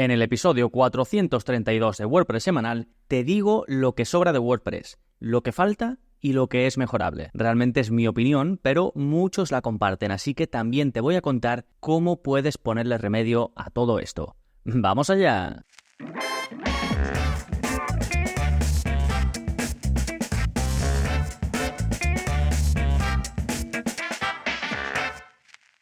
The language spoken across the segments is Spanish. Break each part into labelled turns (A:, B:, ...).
A: En el episodio 432 de WordPress semanal, te digo lo que sobra de WordPress, lo que falta y lo que es mejorable. Realmente es mi opinión, pero muchos la comparten, así que también te voy a contar cómo puedes ponerle remedio a todo esto. ¡Vamos allá!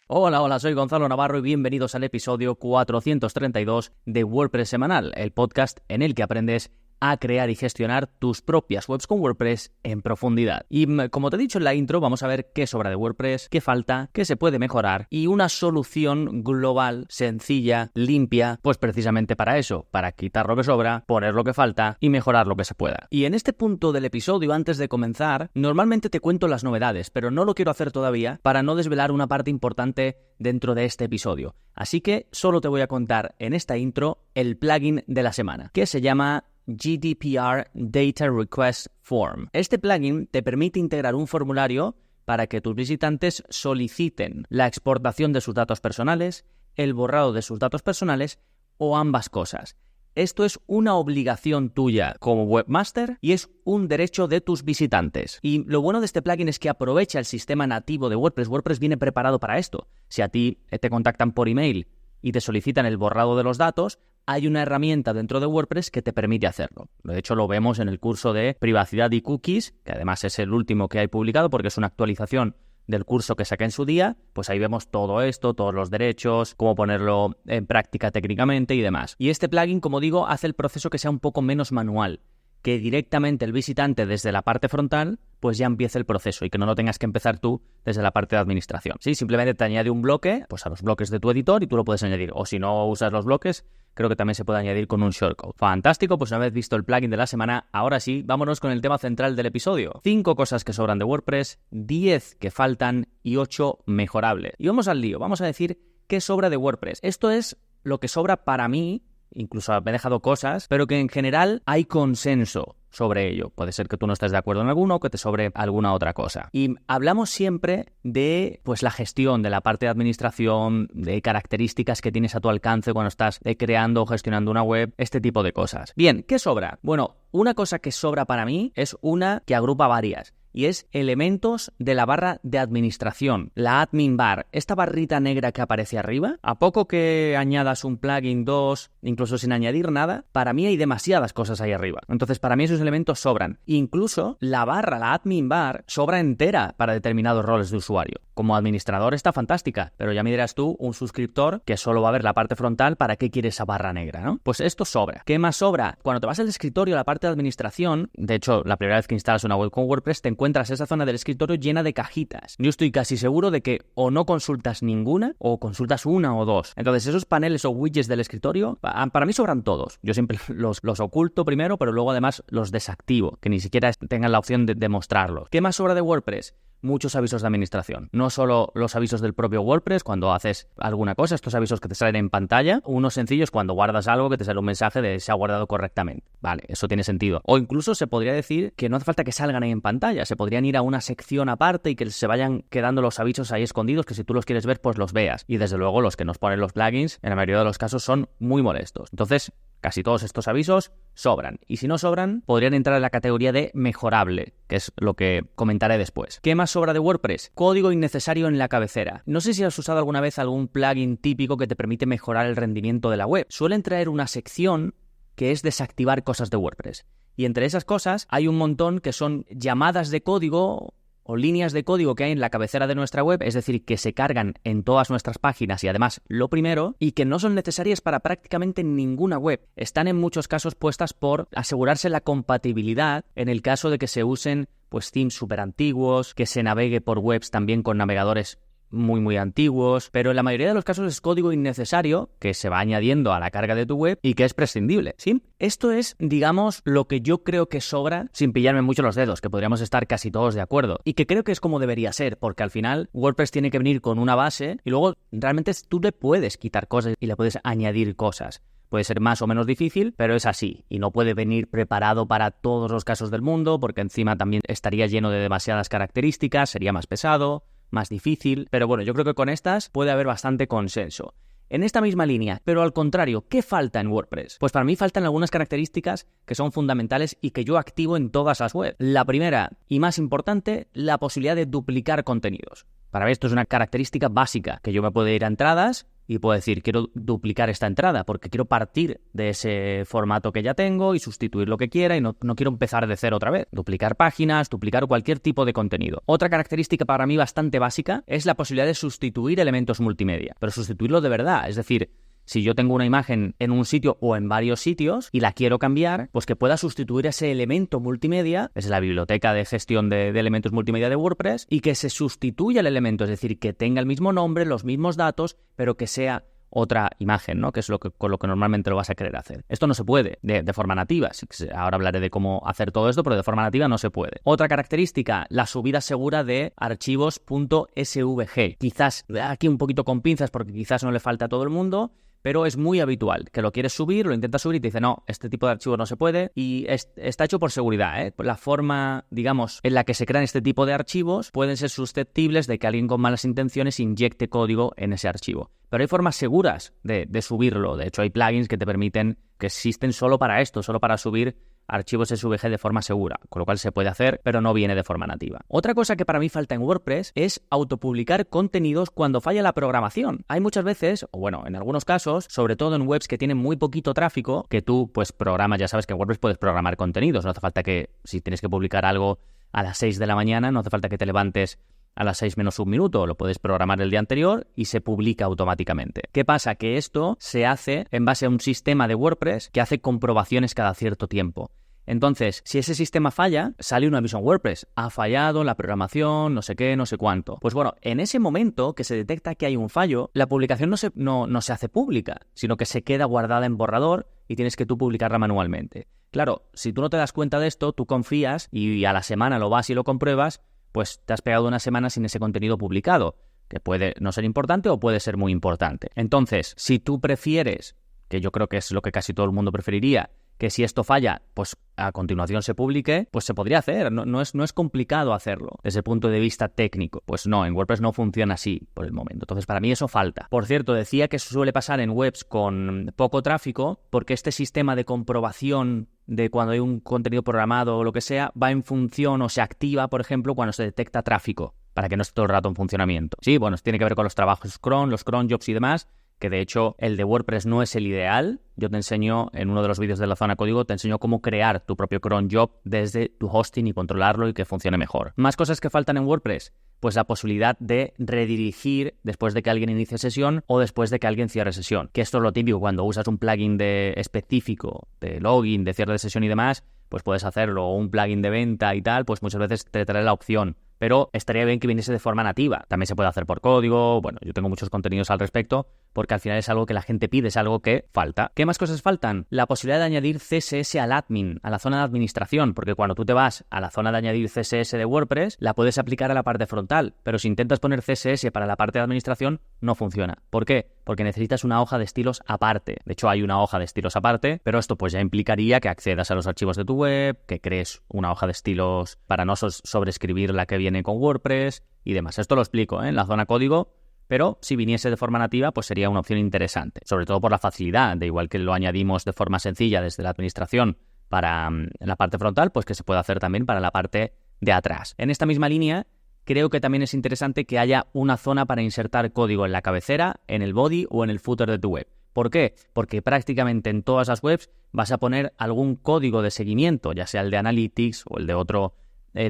A: Hola, soy Gonzalo Navarro y bienvenidos al episodio 432 de WordPress semanal, el podcast en el que aprendes a crear y gestionar tus propias webs con WordPress en profundidad. Y como te he dicho en la intro, vamos a ver qué sobra de WordPress, qué falta, qué se puede mejorar y una solución global, sencilla, limpia, pues precisamente para eso, para quitar lo que sobra, poner lo que falta y mejorar lo que se pueda. Y en este punto del episodio, antes de comenzar, normalmente te cuento las novedades, pero no lo quiero hacer todavía para no desvelar una parte importante dentro de este episodio. Así que solo te voy a contar en esta intro el plugin de la semana, que se llama GDPR Data Request Form. Este plugin te permite integrar un formulario para que tus visitantes soliciten la exportación de sus datos personales, el borrado de sus datos personales o ambas cosas. Esto es una obligación tuya como webmaster y es un derecho de tus visitantes. Y lo bueno de este plugin es que aprovecha el sistema nativo de WordPress. WordPress viene preparado para esto. Si a ti te contactan por email y te solicitan el borrado de los datos, hay una herramienta dentro de WordPress que te permite hacerlo. De hecho, lo vemos en el curso de privacidad y cookies, que además es el último que hay publicado porque es una actualización del curso que saqué en su día. Pues ahí vemos todo esto, todos los derechos, cómo ponerlo en práctica técnicamente y demás. Y este plugin, como digo, hace el proceso que sea un poco menos manual, que directamente el visitante desde la parte frontal pues ya empiece el proceso y que no lo tengas que empezar tú desde la parte de administración. Sí, simplemente te añade un bloque pues a los bloques de tu editor y tú lo puedes añadir. O si no usas los bloques, creo que también se puede añadir con un shortcode. Fantástico, pues una vez visto el plugin de la semana, ahora sí, vámonos con el tema central del episodio. 5 cosas que sobran de WordPress, 10 que faltan y 8 mejorables. Y vamos al lío, vamos a decir qué sobra de WordPress. Esto es lo que sobra para mí. Incluso me he dejado cosas, pero que en general hay consenso sobre ello. Puede ser que tú no estés de acuerdo en alguno o que te sobre alguna otra cosa. Y hablamos siempre de pues la gestión, de la parte de administración, de características que tienes a tu alcance cuando estás creando o gestionando una web, este tipo de cosas. Bien, ¿qué sobra? Bueno, una cosa que sobra para mí es una que agrupa varias. Y es elementos de la barra de administración, la admin bar, esta barrita negra que aparece arriba. A poco que añadas un plugin, dos, incluso sin añadir nada, para mí hay demasiadas cosas ahí arriba. Entonces, para mí esos elementos sobran. Incluso la barra, la admin bar, sobra entera para determinados roles de usuario. Como administrador está fantástica, pero ya me dirás tú, un suscriptor que solo va a ver la parte frontal, ¿para qué quiere esa barra negra, no? Pues esto sobra. ¿Qué más sobra? Cuando te vas al escritorio, a la parte de administración, de hecho, la primera vez que instalas una web con WordPress, te encuentras esa zona del escritorio llena de cajitas. Yo estoy casi seguro de que o no consultas ninguna o consultas una o dos. Entonces, esos paneles o widgets del escritorio, para mí sobran todos. Yo siempre los oculto primero, pero luego además los desactivo, que ni siquiera tengan la opción de mostrarlos. ¿Qué más sobra de WordPress? Muchos avisos de administración. No solo los avisos del propio WordPress cuando haces alguna cosa, estos avisos que te salen en pantalla, unos sencillos cuando guardas algo que te sale un mensaje de se ha guardado correctamente. Vale, eso tiene sentido. O incluso se podría decir que no hace falta que salgan ahí en pantalla, se podrían ir a una sección aparte y que se vayan quedando los avisos ahí escondidos, que si tú los quieres ver, pues los veas. Y desde luego los que nos ponen los plugins, en la mayoría de los casos son muy molestos. Entonces, casi todos estos avisos sobran. Y si no sobran, podrían entrar en la categoría de mejorable, que es lo que comentaré después. ¿Qué más sobra de WordPress? Código innecesario en la cabecera. No sé si has usado alguna vez algún plugin típico que te permite mejorar el rendimiento de la web. Suelen traer una sección que es desactivar cosas de WordPress. Y entre esas cosas hay un montón que son llamadas de código o líneas de código que hay en la cabecera de nuestra web, es decir, que se cargan en todas nuestras páginas y además lo primero, y que no son necesarias para prácticamente ninguna web. Están en muchos casos puestas por asegurarse la compatibilidad en el caso de que se usen pues themes súper antiguos, que se navegue por webs también con navegadores muy antiguos, pero en la mayoría de los casos es código innecesario que se va añadiendo a la carga de tu web y que es prescindible, ¿sí? Esto es, digamos, lo que yo creo que sobra, sin pillarme mucho los dedos, que podríamos estar casi todos de acuerdo, y que creo que es como debería ser, porque al final WordPress tiene que venir con una base y luego realmente tú le puedes quitar cosas y le puedes añadir cosas. Puede ser más o menos difícil, pero es así. Y no puede venir preparado para todos los casos del mundo, porque encima también estaría lleno de demasiadas características, sería más pesado, más difícil. Pero bueno, yo creo que con estas puede haber bastante consenso. En esta misma línea, pero al contrario, ¿qué falta en WordPress? Pues para mí faltan algunas características que son fundamentales y que yo activo en todas las webs. La primera y más importante, la posibilidad de duplicar contenidos. Para mí esto es una característica básica, que yo me puedo ir a entradas y puedo decir, quiero duplicar esta entrada porque quiero partir de ese formato que ya tengo y sustituir lo que quiera y no quiero empezar de cero otra vez. Duplicar páginas, duplicar cualquier tipo de contenido. Otra característica para mí bastante básica es la posibilidad de sustituir elementos multimedia, pero sustituirlo de verdad, es decir, si yo tengo una imagen en un sitio o en varios sitios y la quiero cambiar, pues que pueda sustituir ese elemento multimedia, es la biblioteca de gestión de elementos multimedia de WordPress, y que se sustituya el elemento, es decir, que tenga el mismo nombre, los mismos datos, pero que sea otra imagen, ¿no? Que es con lo que normalmente lo vas a querer hacer. Esto no se puede de forma nativa. Ahora hablaré de cómo hacer todo esto, pero de forma nativa no se puede. Otra característica, la subida segura de archivos .svg. Quizás aquí un poquito con pinzas porque quizás no le falta a todo el mundo, pero es muy habitual que lo quieres subir, lo intentas subir y te dice no, este tipo de archivo no se puede y está hecho por seguridad, ¿eh? La forma, digamos, en la que se crean este tipo de archivos pueden ser susceptibles de que alguien con malas intenciones inyecte código en ese archivo. Pero hay formas seguras de subirlo. De hecho, hay plugins que te permiten, que existen solo para esto, solo para subir archivos SVG de forma segura, con lo cual se puede hacer, pero no viene de forma nativa. Otra cosa que para mí falta en WordPress es autopublicar contenidos cuando falla la programación. Hay muchas veces, o bueno, en algunos casos, sobre todo en webs que tienen muy poquito tráfico, que tú pues programas, ya sabes que en WordPress puedes programar contenidos, no hace falta que, si tienes que publicar algo a las 6 de la mañana, no hace falta que te levantes a las 6 menos un minuto, lo puedes programar el día anterior y se publica automáticamente. ¿Qué pasa? Que esto se hace en base a un sistema de WordPress que hace comprobaciones cada cierto tiempo. Entonces, si ese sistema falla, sale un aviso en WordPress. Ha fallado la programación, no sé qué, no sé cuánto. Pues bueno, en ese momento que se detecta que hay un fallo, la publicación no se hace pública, sino que se queda guardada en borrador y tienes que tú publicarla manualmente. Claro, si tú no te das cuenta de esto, tú confías y a la semana lo vas y lo compruebas, pues te has pegado una semana sin ese contenido publicado, que puede no ser importante o puede ser muy importante. Entonces, si tú prefieres, que yo creo que es lo que casi todo el mundo preferiría, que si esto falla, pues a continuación se publique, pues se podría hacer. No es complicado hacerlo desde el punto de vista técnico. Pues no, en WordPress no funciona así por el momento. Entonces, para mí eso falta. Por cierto, decía que eso suele pasar en webs con poco tráfico, porque este sistema de comprobación de cuando hay un contenido programado o lo que sea, va en función o se activa, por ejemplo, cuando se detecta tráfico, para que no esté todo el rato en funcionamiento. Sí, bueno, tiene que ver con los trabajos cron, los cron jobs y demás, que de hecho el de WordPress no es el ideal. Yo te enseño, en uno de los vídeos de la zona código, te enseño cómo crear tu propio cron job desde tu hosting y controlarlo y que funcione mejor. Más cosas que faltan en WordPress, pues la posibilidad de redirigir después de que alguien inicie sesión o después de que alguien cierre sesión. Que esto es lo típico, cuando usas un plugin específico de login, de cierre de sesión y demás, pues puedes hacerlo, o un plugin de venta y tal, pues muchas veces te trae la opción. Pero estaría bien que viniese de forma nativa. También se puede hacer por código. Bueno, yo tengo muchos contenidos al respecto porque al final es algo que la gente pide, es algo que falta. ¿Qué más cosas faltan? La posibilidad de añadir CSS al admin, a la zona de administración, porque cuando tú te vas a la zona de añadir CSS de WordPress, la puedes aplicar a la parte frontal, pero si intentas poner CSS para la parte de administración, no funciona. ¿Por qué? Porque necesitas una hoja de estilos aparte. De hecho, hay una hoja de estilos aparte, pero esto pues ya implicaría que accedas a los archivos de tu web, que crees una hoja de estilos para no sobreescribir la que viene con WordPress y demás. Esto lo explico en la zona código, pero si viniese de forma nativa, pues sería una opción interesante, sobre todo por la facilidad, de igual que lo añadimos de forma sencilla desde la administración para la parte frontal, pues que se puede hacer también para la parte de atrás. En esta misma línea, creo que también es interesante que haya una zona para insertar código en la cabecera, en el body o en el footer de tu web. ¿Por qué? Porque prácticamente en todas las webs vas a poner algún código de seguimiento, ya sea el de Analytics o el de otro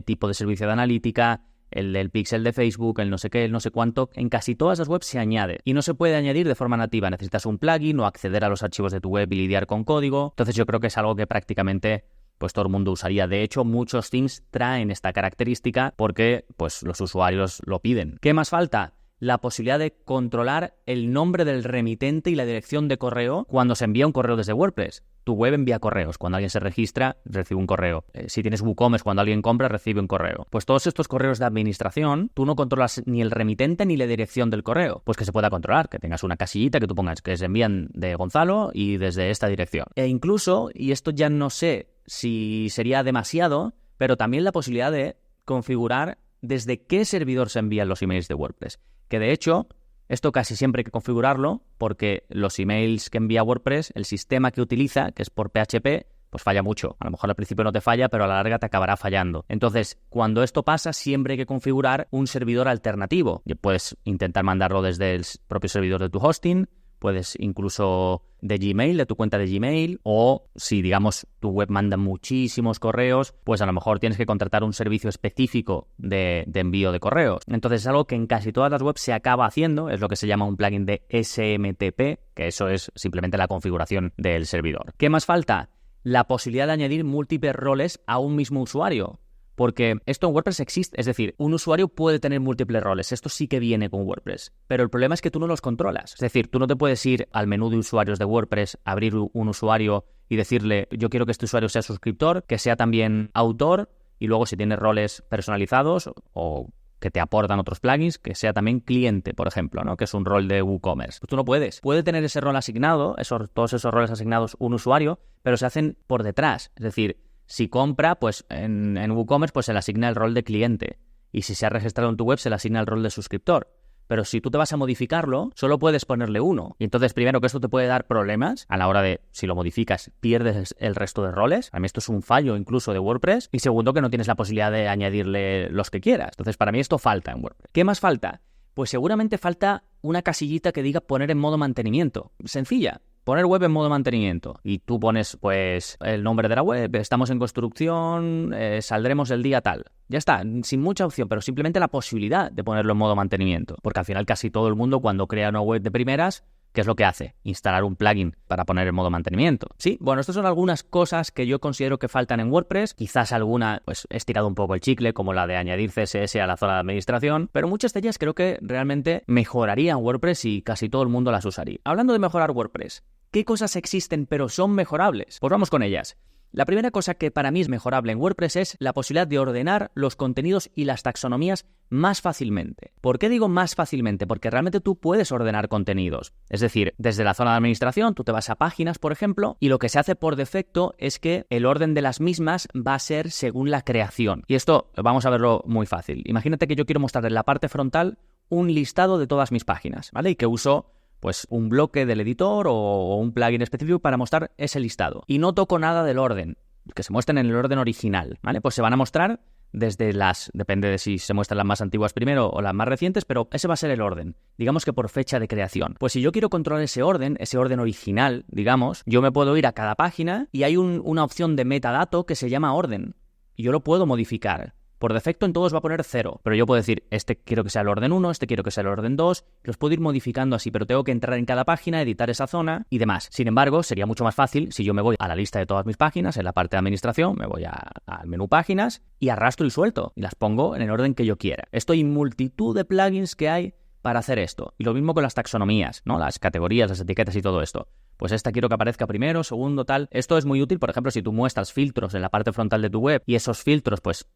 A: tipo de servicio de analítica, el del pixel de Facebook, el no sé qué, el no sé cuánto. En casi todas las webs se añade y no se puede añadir de forma nativa. Necesitas un plugin o acceder a los archivos de tu web y lidiar con código. Entonces yo creo que es algo que prácticamente pues todo el mundo usaría. De hecho, muchos themes traen esta característica porque pues los usuarios lo piden. ¿Qué más falta? La posibilidad de controlar el nombre del remitente y la dirección de correo cuando se envía un correo desde WordPress. Tu web envía correos. Cuando alguien se registra, recibe un correo. Si tienes WooCommerce, cuando alguien compra, recibe un correo. Pues todos estos correos de administración, tú no controlas ni el remitente ni la dirección del correo. Pues que se pueda controlar, que tengas una casillita que tú pongas que se envían de Gonzalo y desde esta dirección. E incluso, y esto ya no sé si sería demasiado, pero también la posibilidad de configurar desde qué servidor se envían los emails de WordPress. Que de hecho, Esto casi siempre hay que configurarlo porque los emails que envía WordPress, el sistema que utiliza, que es por PHP, pues falla mucho. A lo mejor al principio no te falla, pero a la larga te acabará fallando. Entonces, cuando esto pasa, siempre hay que configurar un servidor alternativo. Y puedes intentar mandarlo desde el propio servidor de tu hosting, puedes incluso de Gmail, de tu cuenta de Gmail, o si, digamos, tu web manda muchísimos correos, pues a lo mejor tienes que contratar un servicio específico de envío de correos. Entonces es algo que en casi todas las webs se acaba haciendo, es lo que se llama un plugin de SMTP, que eso es simplemente la configuración del servidor. ¿Qué más falta? La posibilidad de añadir múltiples roles a un mismo usuario. Porque esto en WordPress existe, es decir, un usuario puede tener múltiples roles, esto sí que viene con WordPress, pero el problema es que tú no los controlas. Es decir, tú no te puedes ir al menú de usuarios de WordPress, abrir un usuario y decirle, yo quiero que este usuario sea suscriptor, que sea también autor, y luego si tiene roles personalizados o que te aportan otros plugins, que sea también cliente, por ejemplo, ¿no? Que es un rol de WooCommerce. Pues tú no puedes. Puede tener ese rol asignado, todos esos roles asignados un usuario, pero se hacen por detrás. Es decir, si compra, pues en WooCommerce pues se le asigna el rol de cliente. Y si se ha registrado en tu web, se le asigna el rol de suscriptor. Pero si tú te vas a modificarlo, solo puedes ponerle uno. Y entonces, primero, que esto te puede dar problemas a la hora de, si lo modificas, pierdes el resto de roles. A mí esto es un fallo incluso de WordPress. Y segundo, que no tienes la posibilidad de añadirle los que quieras. Entonces, para mí esto falta en WordPress. ¿Qué más falta? Pues seguramente falta una casillita que diga poner en modo mantenimiento. Sencilla. Poner web en modo mantenimiento. Y tú pones, pues, el nombre de la web, estamos en construcción, saldremos el día tal. Ya está, sin mucha opción, pero simplemente la posibilidad de ponerlo en modo mantenimiento. Porque al final casi todo el mundo cuando crea una web de primeras, ¿qué es lo que hace? Instalar un plugin para poner en modo mantenimiento. Sí, bueno, estas son algunas cosas que yo considero que faltan en WordPress. Quizás alguna, pues, he estirado un poco el chicle, como la de añadir CSS a la zona de administración, pero muchas de ellas creo que realmente mejorarían WordPress y casi todo el mundo las usaría. Hablando de mejorar WordPress, ¿qué cosas existen pero son mejorables? Pues vamos con ellas. La primera cosa que para mí es mejorable en WordPress es la posibilidad de ordenar los contenidos y las taxonomías más fácilmente. ¿Por qué digo más fácilmente? Porque realmente tú puedes ordenar contenidos. Es decir, desde la zona de administración tú te vas a páginas, por ejemplo, y lo que se hace por defecto es que el orden de las mismas va a ser según la creación. Y esto vamos a verlo muy fácil. Imagínate que yo quiero mostrar en la parte frontal un listado de todas mis páginas, ¿vale? Y que uso pues un bloque del editor o un plugin específico para mostrar ese listado. Y no toco nada del orden, que se muestren en el orden original, ¿vale? Pues se van a mostrar desde depende de si se muestran las más antiguas primero o las más recientes, pero ese va a ser el orden, digamos que por fecha de creación. Pues si yo quiero controlar ese orden original, digamos, yo me puedo ir a cada página y hay una opción de metadato que se llama orden. Y yo lo puedo modificar. Por defecto en todos va a poner 0, pero yo puedo decir, este quiero que sea el orden 1, este quiero que sea el orden 2, los puedo ir modificando así, pero tengo que entrar en cada página, editar esa zona y demás. Sin embargo, sería mucho más fácil si yo me voy a la lista de todas mis páginas, en la parte de administración, me voy al menú páginas y arrastro y suelto, y las pongo en el orden que yo quiera. Esto hay multitud de plugins que hay para hacer esto. Y lo mismo con las taxonomías, ¿no? Las categorías, las etiquetas y todo esto. Pues esta quiero que aparezca primero, segundo, tal. Esto es muy útil, por ejemplo, si tú muestras filtros en la parte frontal de tu web y esos filtros, pues,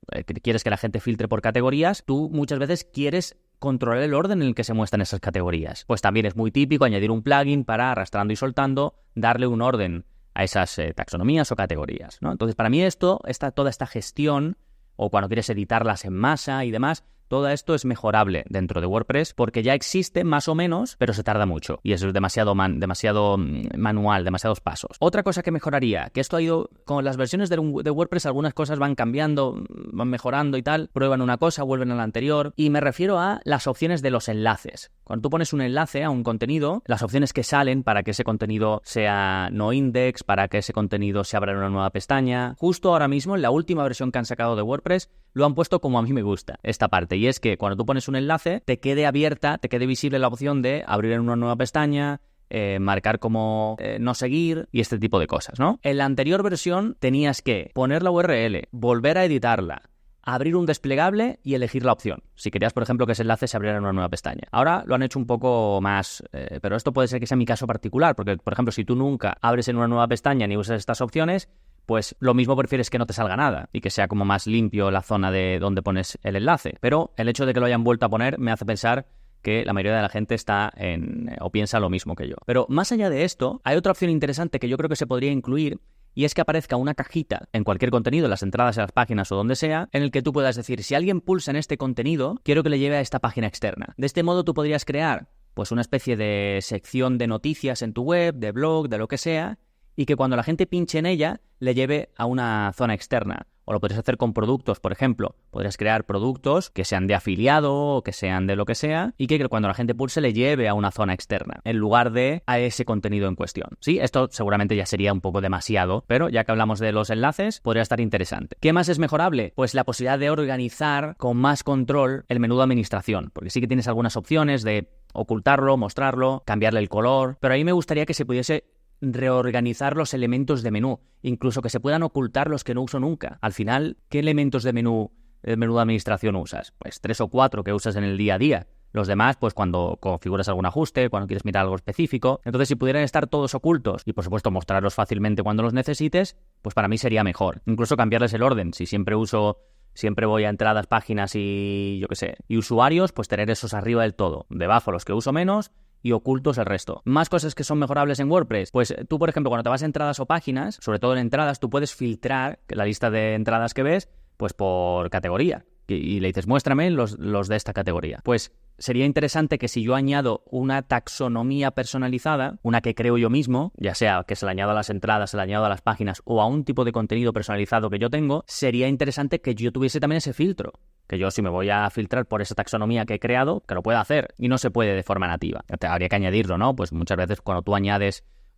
A: quieres que la gente filtre por categorías, tú muchas veces quieres controlar el orden en el que se muestran esas categorías. Pues también es muy típico añadir un plugin para, arrastrando y soltando, darle un orden a esas taxonomías o categorías, ¿no? Entonces, para mí toda esta gestión, o cuando quieres editarlas en masa y demás, todo esto es mejorable dentro de WordPress porque ya existe más o menos, pero se tarda mucho y eso es demasiado manual, demasiados pasos. Otra cosa que mejoraría, que esto ha ido con las versiones de WordPress, algunas cosas van cambiando, van mejorando y tal, prueban una cosa, vuelven a la anterior, y me refiero a las opciones de los enlaces. Cuando tú pones un enlace a un contenido, las opciones que salen para que ese contenido sea no index, para que ese contenido se abra en una nueva pestaña, justo ahora mismo en la última versión que han sacado de WordPress lo han puesto como a mí me gusta esta parte, y es que cuando tú pones un enlace te quede abierta, te quede visible la opción de abrir en una nueva pestaña, marcar como no seguir y este tipo de cosas, ¿no? En la anterior versión tenías que poner la URL, volver a editarla, abrir un desplegable y elegir la opción. Si querías, por ejemplo, que ese enlace se abriera en una nueva pestaña. Ahora lo han hecho un poco más, pero esto puede ser que sea mi caso particular, porque, por ejemplo, si tú nunca abres en una nueva pestaña ni usas estas opciones, pues lo mismo prefieres que no te salga nada y que sea como más limpio la zona de donde pones el enlace. Pero el hecho de que lo hayan vuelto a poner me hace pensar que la mayoría de la gente está o piensa lo mismo que yo. Pero más allá de esto, hay otra opción interesante que yo creo que se podría incluir, y es que aparezca una cajita en cualquier contenido, en las entradas de las páginas o donde sea, en el que tú puedas decir, si alguien pulsa en este contenido, quiero que le lleve a esta página externa. De este modo tú podrías crear pues una especie de sección de noticias en tu web, de blog, de lo que sea, y que cuando la gente pinche en ella le lleve a una zona externa. O lo podrías hacer con productos, por ejemplo. Podrías crear productos que sean de afiliado o que sean de lo que sea y que cuando la gente pulse le lleve a una zona externa en lugar de a ese contenido en cuestión. Sí, esto seguramente ya sería un poco demasiado, pero ya que hablamos de los enlaces, podría estar interesante. ¿Qué más es mejorable? Pues la posibilidad de organizar con más control el menú de administración, porque sí que tienes algunas opciones de ocultarlo, mostrarlo, cambiarle el color, pero a mí me gustaría que se pudiese reorganizar los elementos de menú, incluso que se puedan ocultar los que no uso nunca. Al final, ¿qué elementos de menú de administración usas? Pues 3 o 4 que usas en el día a día. Los demás, pues cuando configuras algún ajuste, cuando quieres mirar algo específico. Entonces, si pudieran estar todos ocultos y, por supuesto, mostrarlos fácilmente cuando los necesites, pues para mí sería mejor. Incluso cambiarles el orden. Si siempre voy a entradas, páginas y, yo qué sé, y usuarios, pues tener esos arriba del todo. Debajo los que uso menos y ocultos el resto. Más cosas que son mejorables en WordPress. Pues tú, por ejemplo, cuando te vas a entradas o páginas, sobre todo en entradas, tú puedes filtrar la lista de entradas que ves, pues por categoría. Y le dices, muéstrame los de esta categoría. Pues sería interesante que si yo añado una taxonomía personalizada, una que creo yo mismo, ya sea que se la añado a las entradas, se la añado a las páginas o a un tipo de contenido personalizado que yo tengo, sería interesante que yo tuviese también ese filtro. Que yo, si me voy a filtrar por esa taxonomía que he creado, que lo pueda hacer. Y no se puede de forma nativa. Habría que añadirlo, ¿no? Pues muchas veces cuando tú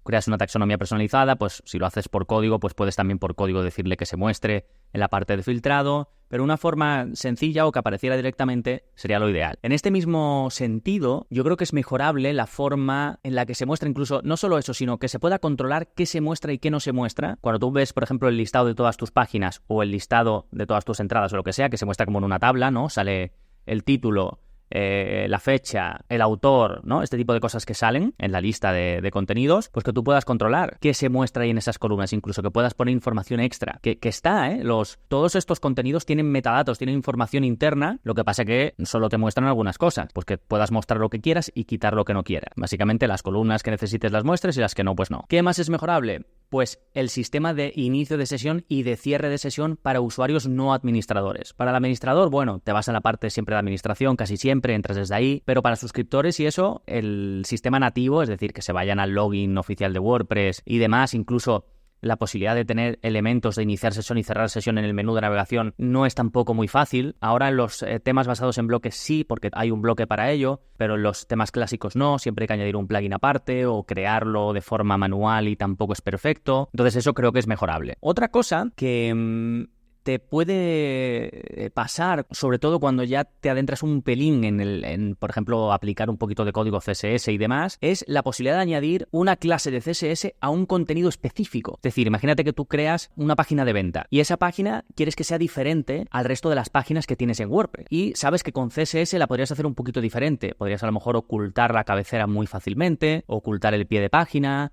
A: creas una taxonomía personalizada, pues si lo haces por código, pues puedes también por código decirle que se muestre en la parte de filtrado, pero una forma sencilla o que apareciera directamente sería lo ideal. En este mismo sentido, yo creo que es mejorable la forma en la que se muestra incluso, no solo eso, sino que se pueda controlar qué se muestra y qué no se muestra. Cuando tú ves, por ejemplo, el listado de todas tus páginas o el listado de todas tus entradas o lo que sea, que se muestra como en una tabla, ¿no? Sale el título, la fecha, el autor, ¿no? Este tipo de cosas que salen en la lista de contenidos, pues que tú puedas controlar qué se muestra ahí en esas columnas, incluso que puedas poner información extra, que está, todos estos contenidos tienen metadatos, tienen información interna, lo que pasa que solo te muestran algunas cosas, pues que puedas mostrar lo que quieras y quitar lo que no quieras. Básicamente las columnas que necesites las muestres y las que no, pues no. ¿Qué más es mejorable? Pues el sistema de inicio de sesión y de cierre de sesión para usuarios no administradores. Para el administrador, bueno, te vas a la parte siempre de administración, casi siempre entras desde ahí, pero para suscriptores y eso, el sistema nativo, es decir, que se vayan al login oficial de WordPress y demás, incluso la posibilidad de tener elementos de iniciar sesión y cerrar sesión en el menú de navegación no es tampoco muy fácil. Ahora en los temas basados en bloques sí, porque hay un bloque para ello, pero en los temas clásicos no, siempre hay que añadir un plugin aparte o crearlo de forma manual y tampoco es perfecto. Entonces eso creo que es mejorable. Otra cosa que te puede pasar, sobre todo cuando ya te adentras un pelín en, por ejemplo, aplicar un poquito de código CSS y demás, es la posibilidad de añadir una clase de CSS a un contenido específico. Es decir, imagínate que tú creas una página de venta y esa página quieres que sea diferente al resto de las páginas que tienes en WordPress. Y sabes que con CSS la podrías hacer un poquito diferente. Podrías a lo mejor ocultar la cabecera muy fácilmente, ocultar el pie de página,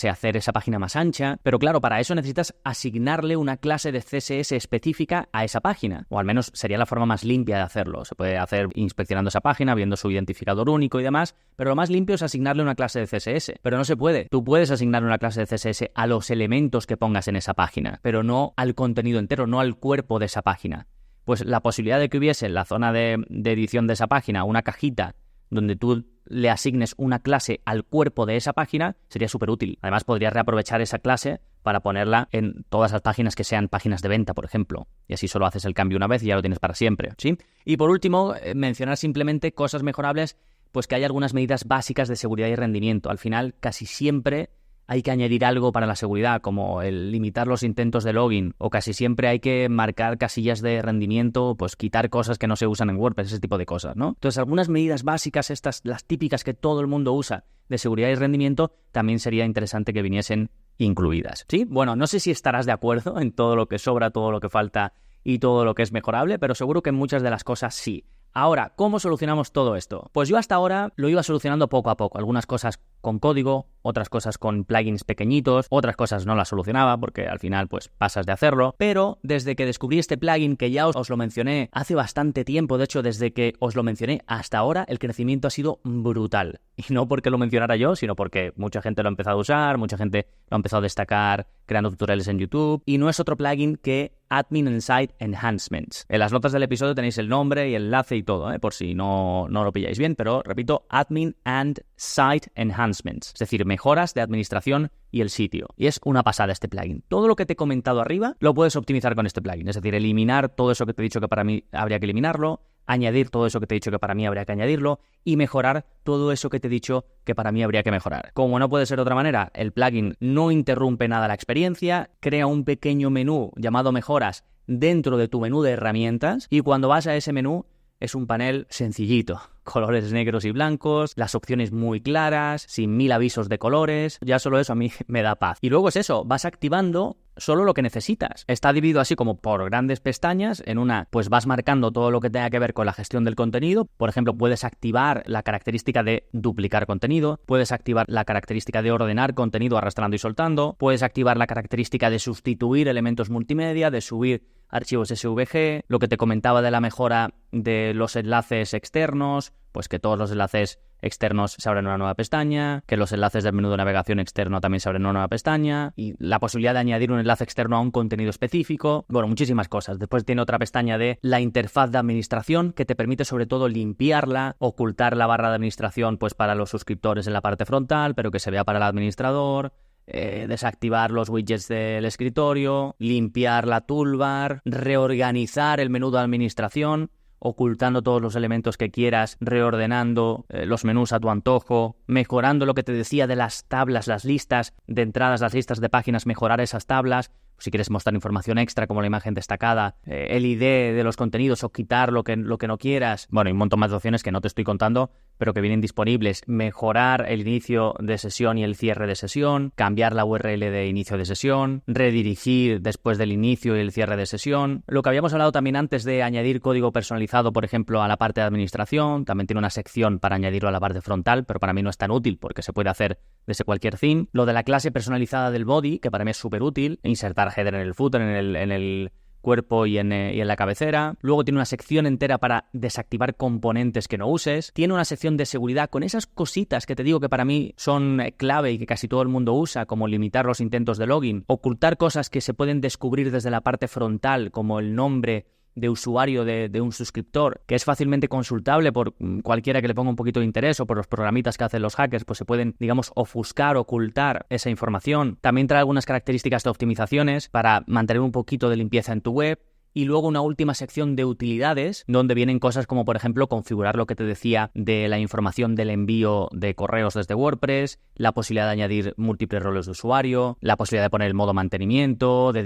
A: hacer esa página más ancha, pero claro, para eso necesitas asignarle una clase de CSS específica a esa página, o al menos sería la forma más limpia de hacerlo. Se puede hacer inspeccionando esa página, viendo su identificador único y demás, pero lo más limpio es asignarle una clase de CSS, pero no se puede. Tú puedes asignar una clase de CSS a los elementos que pongas en esa página, pero no al contenido entero, no al cuerpo de esa página. Pues la posibilidad de que hubiese en la zona de edición de esa página una cajita donde tú le asignes una clase al cuerpo de esa página sería súper útil. Además, podrías reaprovechar esa clase para ponerla en todas las páginas que sean páginas de venta, por ejemplo. Y así solo haces el cambio una vez y ya lo tienes para siempre, ¿sí? Y por último, mencionar simplemente cosas mejorables, pues que hay algunas medidas básicas de seguridad y rendimiento. Al final, casi siempre hay que añadir algo para la seguridad, como el limitar los intentos de login, o casi siempre hay que marcar casillas de rendimiento, pues quitar cosas que no se usan en WordPress, ese tipo de cosas, ¿no? Entonces, algunas medidas básicas, estas, las típicas que todo el mundo usa de seguridad y rendimiento, también sería interesante que viniesen incluidas, ¿sí? Bueno, no sé si estarás de acuerdo en todo lo que sobra, todo lo que falta y todo lo que es mejorable, pero seguro que en muchas de las cosas sí. Ahora, ¿cómo solucionamos todo esto? Pues yo hasta ahora lo iba solucionando poco a poco. Algunas cosas con código, otras cosas con plugins pequeñitos, otras cosas no las solucionaba porque al final pues pasas de hacerlo, pero desde que descubrí este plugin, que ya os lo mencioné hace bastante tiempo, de hecho desde que os lo mencioné hasta ahora, el crecimiento ha sido brutal. Y no porque lo mencionara yo, sino porque mucha gente lo ha empezado a usar, mucha gente lo ha empezado a destacar creando tutoriales en YouTube, y no es otro plugin que Admin and Site Enhancements. En las notas del episodio tenéis el nombre y el enlace y todo, por si no lo pilláis bien, pero repito, Admin and Site Enhancements, es decir, mejoras de administración y el sitio. Y es una pasada este plugin. Todo lo que te he comentado arriba lo puedes optimizar con este plugin, es decir, eliminar todo eso que te he dicho que para mí habría que eliminarlo, añadir todo eso que te he dicho que para mí habría que añadirlo y mejorar todo eso que te he dicho que para mí habría que mejorar. Como no puede ser de otra manera, el plugin no interrumpe nada la experiencia, crea un pequeño menú llamado mejoras dentro de tu menú de herramientas y cuando vas a ese menú es un panel sencillito, colores negros y blancos, las opciones muy claras, sin 1000 avisos de colores, ya solo eso a mí me da paz. Y luego es eso, vas activando solo lo que necesitas. Está dividido así como por grandes pestañas. En una, pues vas marcando todo lo que tenga que ver con la gestión del contenido. Por ejemplo, puedes activar la característica de duplicar contenido, puedes activar la característica de ordenar contenido arrastrando y soltando, puedes activar la característica de sustituir elementos multimedia, de subir archivos SVG, lo que te comentaba de la mejora de los enlaces externos, pues que todos los enlaces externos se abren una nueva pestaña, que los enlaces del menú de navegación externo también se abren una nueva pestaña, y la posibilidad de añadir un enlace externo a un contenido específico. Bueno, muchísimas cosas. Después tiene otra pestaña de la interfaz de administración, que te permite sobre todo limpiarla, ocultar la barra de administración pues para los suscriptores en la parte frontal, pero que se vea para el administrador. Desactivar los widgets del escritorio, limpiar la toolbar, reorganizar el menú de administración, ocultando todos los elementos que quieras, reordenando los menús a tu antojo, mejorando lo que te decía de las tablas, las listas de entradas, las listas de páginas, mejorar esas tablas. Si quieres mostrar información extra como la imagen destacada, el ID de los contenidos o quitar lo que no quieras. Bueno, hay un montón más de opciones que no te estoy contando, pero que vienen disponibles. Mejorar el inicio de sesión y el cierre de sesión, cambiar la URL de inicio de sesión, redirigir después del inicio y el cierre de sesión. Lo que habíamos hablado también antes de añadir código personalizado, por ejemplo, a la parte de administración. También tiene una sección para añadirlo a la parte frontal, pero para mí no es tan útil porque se puede hacer desde cualquier theme. Lo de la clase personalizada del body, que para mí es súper útil. Insertar header en el footer, en el cuerpo y en la cabecera. Luego tiene una sección entera para desactivar componentes que no uses. Tiene una sección de seguridad con esas cositas que te digo que para mí son clave y que casi todo el mundo usa, como limitar los intentos de login, ocultar cosas que se pueden descubrir desde la parte frontal, como el nombre de usuario de un suscriptor, que es fácilmente consultable por cualquiera que le ponga un poquito de interés, o por los programitas que hacen los hackers, pues se pueden, digamos, ofuscar, ocultar esa información. También trae algunas características de optimizaciones para mantener un poquito de limpieza en tu web. Y luego una última sección de utilidades, donde vienen cosas como, por ejemplo, configurar lo que te decía de la información del envío de correos desde WordPress, la posibilidad de añadir múltiples roles de usuario, la posibilidad de poner el modo mantenimiento, de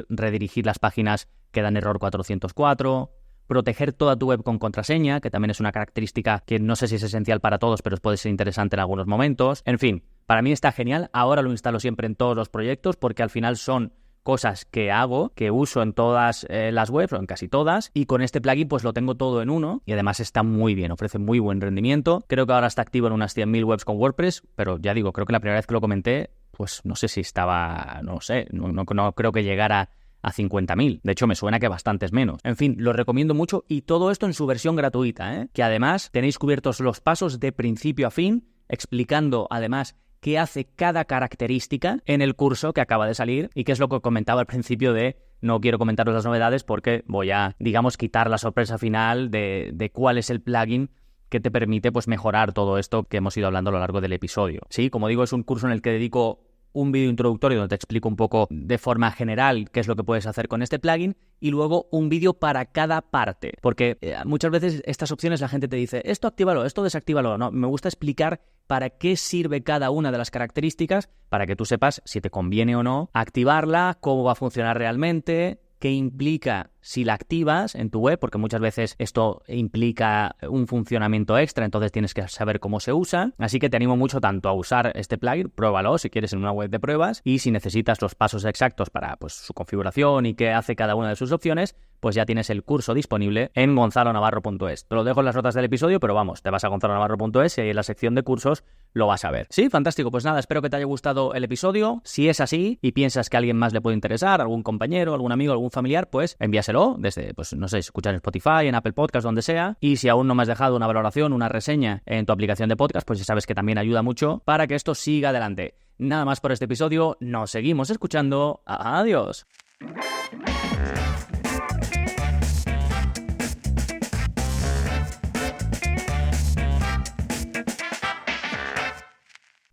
A: redirigir las páginas que dan error 404, proteger toda tu web con contraseña, que también es una característica que no sé si es esencial para todos, pero puede ser interesante en algunos momentos. En fin, para mí está genial. Ahora lo instalo siempre en todos los proyectos porque al final son cosas que hago, que uso en todas las webs, o en casi todas, y con este plugin pues lo tengo todo en uno, y además está muy bien, ofrece muy buen rendimiento. Creo que ahora está activo en unas 100.000 webs con WordPress, pero ya digo, creo que la primera vez que lo comenté, pues no sé si estaba, no sé, no creo que llegara a 50.000. De hecho, me suena que bastantes menos. En fin, lo recomiendo mucho, y todo esto en su versión gratuita, que además tenéis cubiertos los pasos de principio a fin, explicando además qué hace cada característica en el curso que acaba de salir, y que es lo que comentaba al principio de no quiero comentaros las novedades porque voy a, digamos, quitar la sorpresa final de cuál es el plugin que te permite pues mejorar todo esto que hemos ido hablando a lo largo del episodio. Sí, como digo, es un curso en el que dedico un vídeo introductorio donde te explico un poco de forma general qué es lo que puedes hacer con este plugin, y luego un vídeo para cada parte, porque muchas veces estas opciones la gente te dice esto actívalo, esto desactívalo. No, me gusta explicar para qué sirve cada una de las características, para que tú sepas si te conviene o no activarla, cómo va a funcionar realmente, qué implica si la activas en tu web, porque muchas veces esto implica un funcionamiento extra, entonces tienes que saber cómo se usa. Así que te animo mucho tanto a usar este plugin, pruébalo si quieres en una web de pruebas, y si necesitas los pasos exactos para su configuración y qué hace cada una de sus opciones, pues ya tienes el curso disponible en gonzalonavarro.es. Te lo dejo en las notas del episodio, pero vamos, te vas a gonzalonavarro.es y ahí en la sección de cursos lo vas a ver. Sí, fantástico. Pues nada, espero que te haya gustado el episodio. Si es así y piensas que a alguien más le puede interesar, algún compañero, algún amigo, algún familiar, pues envíaselo desde, no sé, escuchar en Spotify, en Apple Podcast, donde sea. Y si aún no me has dejado una valoración, una reseña en tu aplicación de podcast, pues ya sabes que también ayuda mucho para que esto siga adelante. Nada más por este episodio. Nos seguimos escuchando. Adiós.